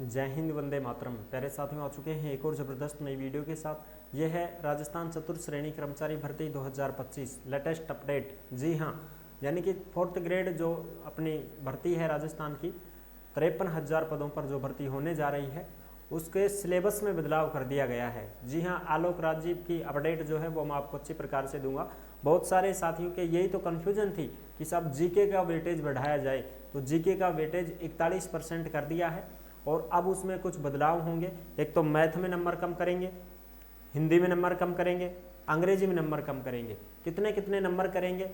जय हिंद, वंदे मातरम। प्यारे साथियों, आ चुके हैं एक और ज़बरदस्त नई वीडियो के साथ। यह है राजस्थान चतुर्थ श्रेणी कर्मचारी भर्ती 2025 लेटेस्ट अपडेट। जी हाँ, यानी कि 4th ग्रेड जो अपनी भर्ती है राजस्थान की 53,000 पदों पर जो भर्ती होने जा रही है, उसके सिलेबस में बदलाव कर दिया गया है। जी हाँ, आलोक राजीव की अपडेट जो है वो मैं आपको अच्छी प्रकार से दूंगा। बहुत सारे साथियों के यही तो कन्फ्यूजन थी कि साहब जीके का वेटेज बढ़ाया जाए, तो जीके का वेटेज 41% कर दिया है और अब उसमें कुछ बदलाव होंगे। एक तो मैथ में नंबर कम करेंगे, हिंदी में नंबर कम करेंगे, अंग्रेजी में नंबर कम करेंगे। कितने कितने नंबर करेंगे,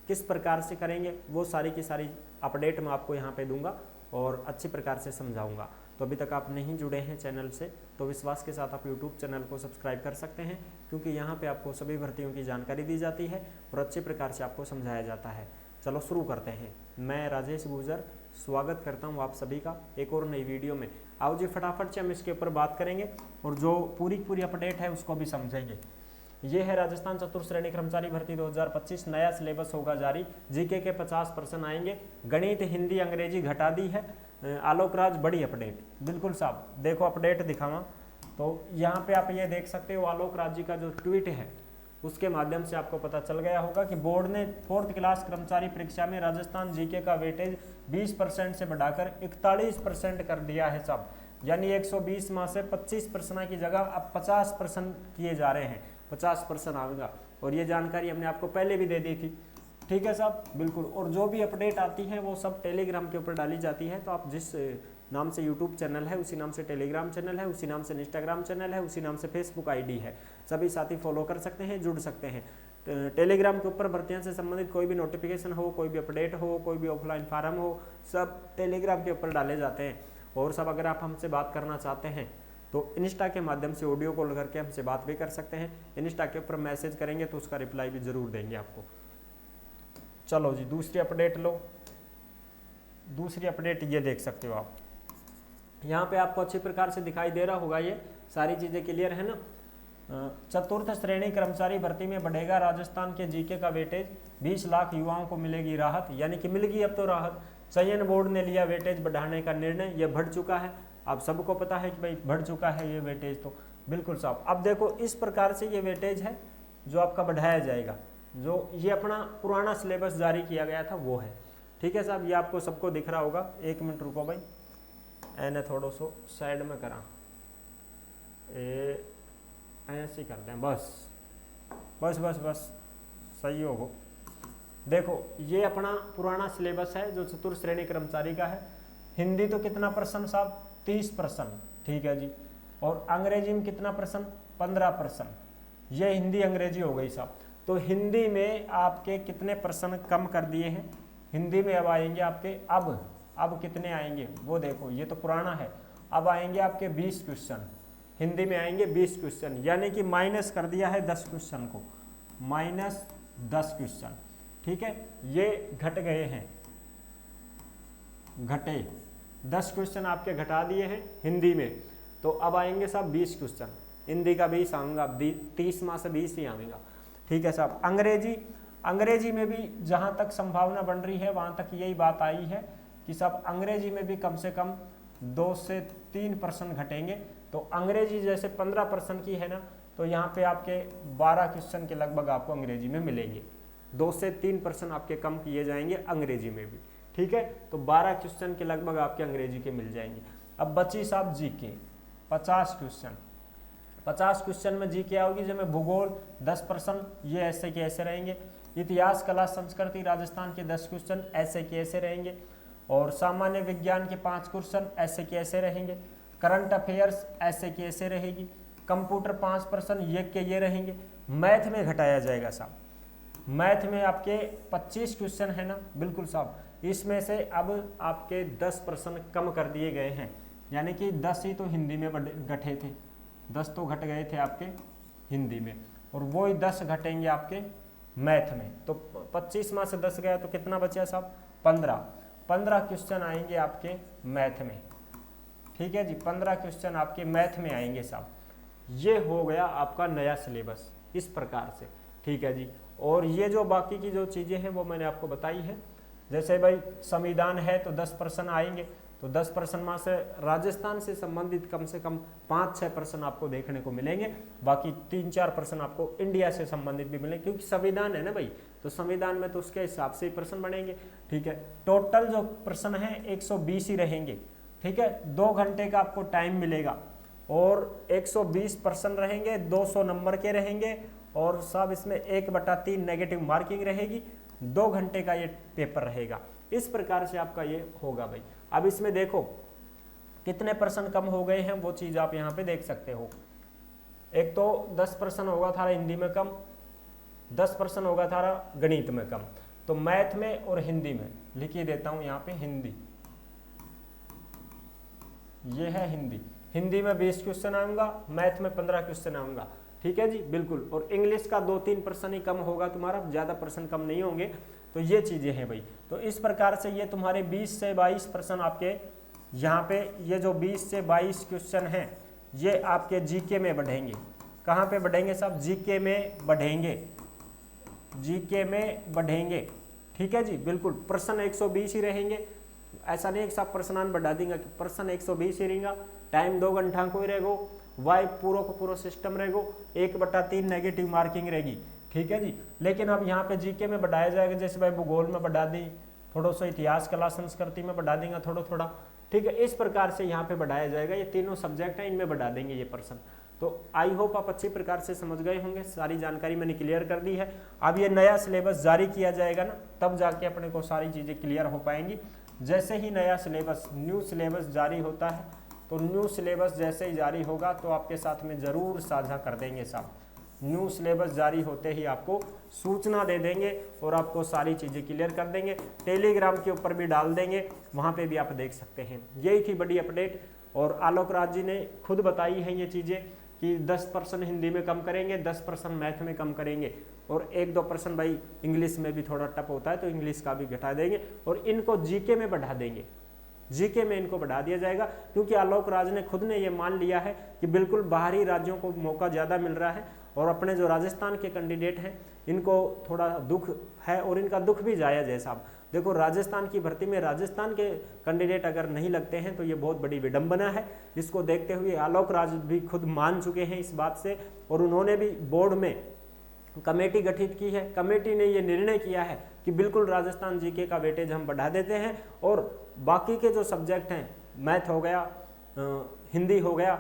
किस प्रकार से करेंगे, वो सारी की सारी अपडेट मैं आपको यहाँ पे दूंगा और अच्छी प्रकार से समझाऊंगा। तो अभी तक आप नहीं जुड़े हैं चैनल से तो विश्वास के साथ आप यूट्यूब चैनल को सब्सक्राइब कर सकते हैं, क्योंकि यहाँ पे आपको सभी भर्तियों की जानकारी दी जाती है और अच्छी प्रकार से आपको समझाया जाता है। चलो शुरू करते हैं। मैं राजेश गुर्जर स्वागत करता हूँ आप सभी का एक और नई वीडियो में। आओ जी, फटाफट से हम इसके ऊपर बात करेंगे और जो पूरी अपडेट है उसको भी समझेंगे। ये है राजस्थान चतुर्थ श्रेणी कर्मचारी भर्ती 2025। नया सिलेबस होगा जारी। जीके के 50% आएंगे। गणित, हिंदी, अंग्रेजी घटा दी है। आलोक राज बड़ी अपडेट, बिल्कुल साहब। देखो अपडेट दिखावा तो यहाँ पे आप ये देख सकते हो, आलोक राज जी का जो ट्वीट है उसके माध्यम से आपको पता चल गया होगा कि बोर्ड ने 4th क्लास कर्मचारी परीक्षा में राजस्थान जीके का वेटेज 20% से बढ़ाकर 41% कर दिया है साहब। यानी 120 में से 25% की जगह अब 50% किए जा रहे हैं। 50% आएगा और ये जानकारी हमने आपको पहले भी दे दी थी। ठीक है साहब, बिल्कुल। और जो भी अपडेट आती है वो सब टेलीग्राम के ऊपर डाली जाती है। तो आप जिस नाम से यूट्यूब चैनल है उसी नाम से टेलीग्राम चैनल है, उसी नाम से इंस्टाग्राम चैनल है, उसी नाम से फेसबुक आईडी है। सभी साथी फॉलो कर सकते हैं, जुड़ सकते हैं। टेलीग्राम के ऊपर भर्तियों से संबंधित कोई भी नोटिफिकेशन हो, कोई भी अपडेट हो, कोई भी ऑफलाइन फार्म हो, सब टेलीग्राम के ऊपर डाले जाते हैं। और सब अगर आप हमसे बात करना चाहते हैं तो इंस्टा के माध्यम से ऑडियो कॉल करके हमसे बात भी कर सकते हैं। इंस्टा के ऊपर मैसेज करेंगे तो उसका रिप्लाई भी जरूर देंगे आपको। चलो जी, दूसरी अपडेट लो। दूसरी अपडेट ये देख सकते हो आप, यहाँ पे आपको अच्छी प्रकार से दिखाई दे रहा होगा। ये सारी चीजें क्लियर है ना। चतुर्थ श्रेणी कर्मचारी भर्ती में बढ़ेगा राजस्थान के जीके का वेटेज। 20 लाख युवाओं को मिलेगी राहत, यानी कि मिल गई अब तो राहत। चयन बोर्ड ने लिया वेटेज बढ़ाने का निर्णय। यह बढ़ चुका है, आप सबको पता है कि भाई बढ़ चुका है ये वेटेज, तो बिल्कुल साहब। अब देखो इस प्रकार से ये वेटेज है जो आपका बढ़ाया जाएगा। जो ये अपना पुराना सिलेबस जारी किया गया था वो है। ठीक है साहब, ये आपको सबको दिख रहा होगा। 1 मिनट रुको भाई, एने थोड़ा सो साइड में करा, ऐसे ही कर दें, बस बस बस बस सही होगा। देखो ये अपना पुराना सिलेबस है जो चतुर्थ श्रेणी कर्मचारी का है। हिंदी तो कितना परसेंट साहब, 30%। ठीक है जी। और अंग्रेजी में कितना परसेंट, 15%। ये हिंदी अंग्रेजी हो गई साहब। तो हिंदी में आपके कितने % कम कर दिए हैं। हिंदी में अब आएंगे आपके, अब कितने आएंगे वो देखो। ये तो पुराना है, अब आएंगे आपके 20 क्वेश्चन। हिंदी में आएंगे 20 क्वेश्चन, यानी कि माइनस कर दिया है 10 क्वेश्चन को, -10 क्वेश्चन। ठीक है, ये घट गए हैं, घटे 10 क्वेश्चन आपके घटा दिए हैं हिंदी में। तो अब आएंगे साहब 20 क्वेश्चन। हिंदी का 20 आऊँगा, 30 में से 20 ही आएगा। ठीक है साहब। अंग्रेजी में भी जहाँ तक संभावना बन रही है वहाँ तक यही बात आई है कि साहब अंग्रेजी में भी कम से कम 2 से 3% घटेंगे। तो अंग्रेजी जैसे 15% की है ना, तो यहाँ पे आपके 12 क्वेश्चन के लगभग आपको अंग्रेजी में मिलेंगे। 2 से 3% आपके कम किए जाएंगे अंग्रेजी में भी। ठीक है, तो 12 क्वेश्चन के लगभग आपके अंग्रेजी के मिल जाएंगे। अब बची साहब जीके 50 क्वेश्चन। 50 क्वेश्चन में जीके आओगी, जिसमें भूगोल 10%, ये ऐसे के ऐसे रहेंगे। इतिहास, कला, संस्कृति, राजस्थान के 10 क्वेश्चन ऐसे के ऐसे रहेंगे। और सामान्य विज्ञान के 5 क्वेश्चन ऐसे के ऐसे रहेंगे। करंट अफेयर्स ऐसे के ऐसे रहेगी। कंप्यूटर 5%, ये के ये रहेंगे। मैथ में घटाया जाएगा साहब। मैथ में आपके 25 क्वेश्चन है ना, बिल्कुल साहब। इसमें से अब आपके 10% कम कर दिए गए हैं, यानी कि 10 ही तो हिंदी में घटे थे, 10 तो घट गए थे आपके हिंदी में, और वो ही 10 घटेंगे आपके मैथ में। तो 25 में से 10 गया तो कितना बचा साहब, 15 क्वेश्चन आएंगे आपके मैथ में। ठीक है जी, 15 क्वेश्चन आपके मैथ में आएंगे साहब। ये हो गया आपका नया सिलेबस इस प्रकार से। ठीक है जी। और ये जो बाकी की जो चीज़ें हैं वो मैंने आपको बताई है। जैसे भाई संविधान है तो 10% आएंगे, तो 10% में से राजस्थान से संबंधित कम से कम 5-6% आपको देखने को मिलेंगे, बाकी 3-4% आपको इंडिया से संबंधित भी मिलेंगे, क्योंकि संविधान है ना भाई, तो संविधान में तो उसके हिसाब से ही प्रश्न बनेंगे। ठीक है, टोटल जो प्रश्न है 120 ही रहेंगे। ठीक है, 2 घंटे का आपको टाइम मिलेगा और 120 प्रश्न रहेंगे, 200 नंबर के रहेंगे और सब इसमें 1/3 नेगेटिव मार्किंग रहेगी। 2 घंटे का ये पेपर रहेगा। इस प्रकार से आपका ये होगा भाई। अब इसमें देखो कितने प्रश्न कम हो गए हैं, वो चीज आप यहाँ पे देख सकते हो। एक तो 10 प्रश्न होगा था हिंदी में कम, 10 प्रश्न होगा था गणित में कम। तो मैथ में और हिंदी में लिख ही देता हूं यहाँ पे हिंदी, ये है हिंदी। हिंदी में 20 क्वेश्चन आऊंगा, मैथ में 15 क्वेश्चन आऊंगा। ठीक है जी, बिल्कुल। और इंग्लिश का 2-3 प्रश्न ही कम होगा तुम्हारा, ज्यादा प्रश्न कम नहीं होंगे। तो ये चीजें हैं भाई। तो इस प्रकार से ये तुम्हारे 20 से 22 प्रश्न आपके यहाँ पे, ये जो 20 से 22 क्वेश्चन हैं ये आपके जीके में बढ़ेंगे। कहाँ पे बढ़ेंगे साहब? जीके में बढ़ेंगे, जीके में बढ़ेंगे। ठीक है जी, बिल्कुल। प्रश्न 120 ही रहेंगे, ऐसा नहीं एक साथ प्रश्न बढ़ा देंगे कि प्रश्न 120 ही रहेगा। टाइम 2 घंटा को ही रहेगो, वाई पूरा को पूरा सिस्टम रहेगो, 1/3 नेगेटिव मार्किंग रहेगी। ठीक है जी। लेकिन अब यहाँ पे जीके में बढ़ाया जाएगा, जैसे भाई भूगोल में बढ़ा दी, थोड़ा सा इतिहास, कला, संस्कृति में बढ़ा देंगे थोड़ा थोड़ा। ठीक है, इस प्रकार से यहाँ पे बढ़ाया जाएगा। ये तीनों सब्जेक्ट हैं, इनमें बढ़ा देंगे ये प्रश्न। तो आई होप आप अच्छी प्रकार से समझ गए होंगे, सारी जानकारी मैंने क्लियर कर दी है। अब ये नया सिलेबस जारी किया जाएगा ना, तब जाके अपने को सारी चीज़ें क्लियर हो पाएंगी। जैसे ही नया सिलेबस, न्यू सिलेबस जारी होता है, तो न्यू सिलेबस जैसे ही जारी होगा तो आपके साथ में ज़रूर साझा कर देंगे साहब। न्यू सिलेबस जारी होते ही आपको सूचना दे देंगे और आपको सारी चीज़ें क्लियर कर देंगे। टेलीग्राम के ऊपर भी डाल देंगे, वहाँ पे भी आप देख सकते हैं। यही थी बड़ी अपडेट। और आलोक राज जी ने खुद बताई हैं ये चीज़ें कि 10% हिंदी में कम करेंगे, 10% मैथ में कम करेंगे और 1-2% भाई इंग्लिश में भी थोड़ा टफ होता है तो इंग्लिश का भी घटा देंगे और इनको जीके में बढ़ा देंगे। जीके में इनको बढ़ा दिया जाएगा, क्योंकि आलोक राज ने खुद ने ये मान लिया है कि बिल्कुल बाहरी राज्यों को मौका ज़्यादा मिल रहा है और अपने जो राजस्थान के कैंडिडेट हैं इनको थोड़ा दुख है और इनका दुख भी जायज़ है साहब। देखो, राजस्थान की भर्ती में राजस्थान के कैंडिडेट अगर नहीं लगते हैं तो ये बहुत बड़ी विडंबना है। इसको देखते हुए आलोक राज भी खुद मान चुके हैं इस बात से और उन्होंने भी बोर्ड में कमेटी गठित की है। कमेटी ने ये निर्णय किया है कि बिल्कुल राजस्थान जीके का वेटेज हम बढ़ा देते हैं और बाकी के जो सब्जेक्ट हैं, मैथ हो गया, हिंदी हो गया,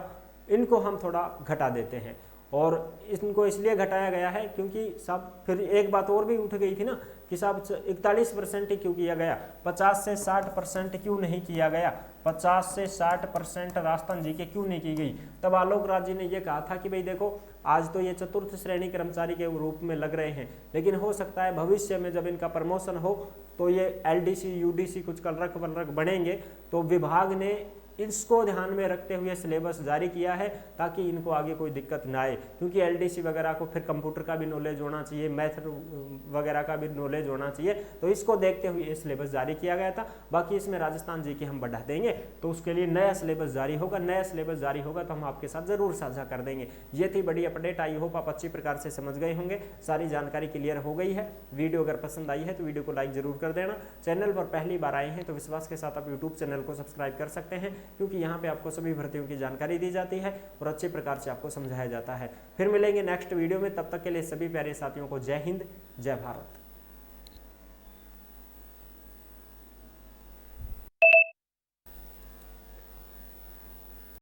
इनको हम थोड़ा घटा देते हैं। और इनको इसलिए घटाया गया है क्योंकि साहब फिर एक बात और भी उठ गई थी ना कि साहब 41% ही क्यों किया गया, 50 से 60% क्यों नहीं किया गया, 50 से 60% राजस्थान जीके क्यों नहीं की गई। तब आलोक राज जी ने यह कहा था कि भाई देखो, आज तो ये चतुर्थ श्रेणी कर्मचारी के रूप में लग रहे हैं, लेकिन हो सकता है भविष्य में जब इनका प्रमोशन हो तो ये LDC UDC कुछ कलरक वलरक बढ़ेंगे। तो विभाग ने इसको ध्यान में रखते हुए सिलेबस जारी किया है ताकि इनको आगे कोई दिक्कत ना आए, क्योंकि LDC वगैरह को फिर कंप्यूटर का भी नॉलेज होना चाहिए, मैथ वगैरह का भी नॉलेज होना चाहिए। तो इसको देखते हुए ये सिलेबस जारी किया गया था। बाकी इसमें राजस्थान जीके हम बढ़ा देंगे, तो उसके लिए नया सिलेबस जारी होगा। नया सिलेबस जारी होगा तो हम आपके साथ जरूर साझा कर देंगे। ये थी बड़ी अपडेट। आई होप आप अच्छी प्रकार से समझ गए होंगे, सारी जानकारी क्लियर हो गई है। वीडियो अगर पसंद आई है तो वीडियो को लाइक जरूर कर देना। चैनल पर पहली बार आए हैं तो विश्वास के साथ आप यूट्यूब चैनल को सब्सक्राइब कर सकते हैं, क्योंकि यहाँ पे आपको सभी भर्तियों की जानकारी दी जाती है और अच्छे प्रकार से आपको समझाया जाता है। फिर मिलेंगे नेक्स्ट वीडियो में, तब तक के लिए सभी प्यारे साथियों को जय हिंद, जय भारत।